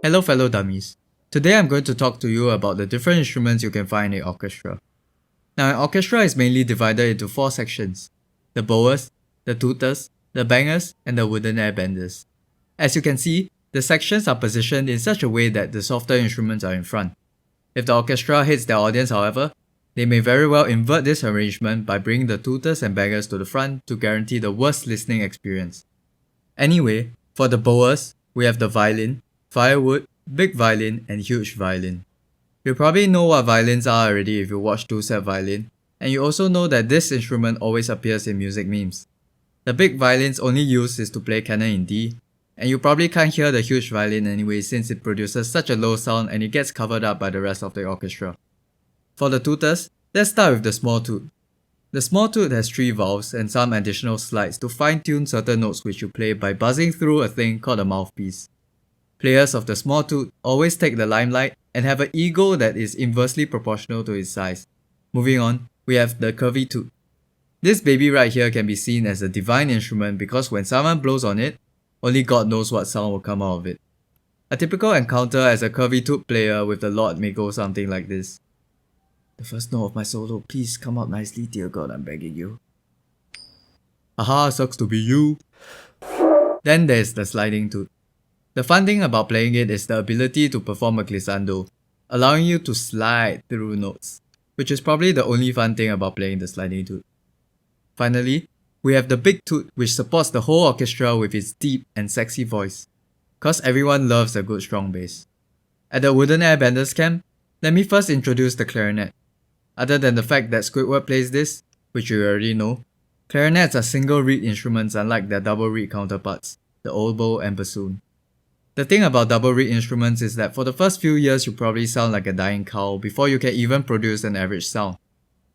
Hello fellow dummies. Today I'm going to talk to you about the different instruments you can find in an orchestra. Now an orchestra is mainly divided into 4 sections: the bowers, the tooters, the bangers, and the wooden air benders. As you can see, the sections are positioned in such a way that the softer instruments are in front. If the orchestra hates their audience however, they may very well invert this arrangement by bringing the tooters and bangers to the front to guarantee the worst listening experience. Anyway, for the bowers, we have the violin, firewood, big violin, and huge violin. You probably know what violins are already if you watch two-set violin, and you also know that this instrument always appears in music memes. The big violin's only use is to play canon in D, and you probably can't hear the huge violin anyway since it produces such a low sound and it gets covered up by the rest of the orchestra. For the tooters, let's start with the small toot. The small toot has 3 valves and some additional slides to fine-tune certain notes which you play by buzzing through a thing called a mouthpiece. Players of the small toot always take the limelight and have an ego that is inversely proportional to its size. Moving on, we have the curvy toot. This baby right here can be seen as a divine instrument because when someone blows on it, only God knows what sound will come out of it. A typical encounter as a curvy toot player with the Lord may go something like this. The first note of my solo, please come out nicely, dear God, I'm begging you. Aha, sucks to be you. Then there's the sliding toot. The fun thing about playing it is the ability to perform a glissando, allowing you to slide through notes, which is probably the only fun thing about playing the sliding toot. Finally, we have the big toot which supports the whole orchestra with its deep and sexy voice, cause everyone loves a good strong bass. At the wooden air benders camp, let me first introduce the clarinet. Other than the fact that Squidward plays this, which you already know, clarinets are single reed instruments unlike their double reed counterparts, the oboe and bassoon. The thing about double reed instruments is that for the first few years you probably sound like a dying cow before you can even produce an average sound.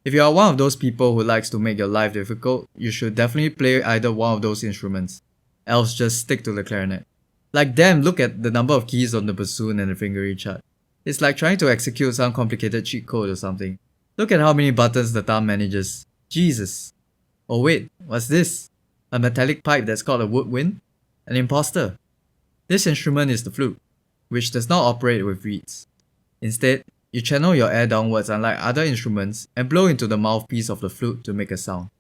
If you are one of those people who likes to make your life difficult, you should definitely play either one of those instruments, else just stick to the clarinet. Like damn, look at the number of keys on the bassoon and the fingering chart. It's like trying to execute some complicated cheat code or something. Look at how many buttons the thumb manages. Jesus. Oh wait, what's this? A metallic pipe that's called a woodwind? An imposter. This instrument is the flute, which does not operate with reeds. Instead, you channel your air downwards unlike other instruments and blow into the mouthpiece of the flute to make a sound.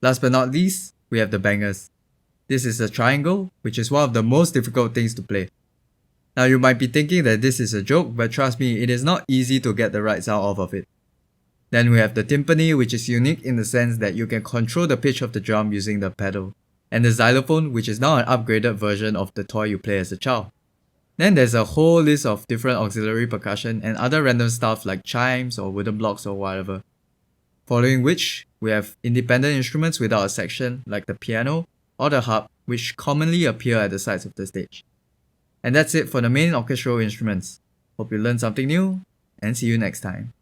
Last but not least, we have the bangers. This is a triangle, which is one of the most difficult things to play. Now you might be thinking that this is a joke, but trust me, it is not easy to get the right sound off of it. Then we have the timpani, which is unique in the sense that you can control the pitch of the drum using the pedal, and the xylophone, which is now an upgraded version of the toy you play as a child. Then there's a whole list of different auxiliary percussion and other random stuff like chimes or wooden blocks or whatever. Following which, we have independent instruments without a section like the piano or the harp, which commonly appear at the sides of the stage. And that's it for the main orchestral instruments. Hope you learned something new, and see you next time.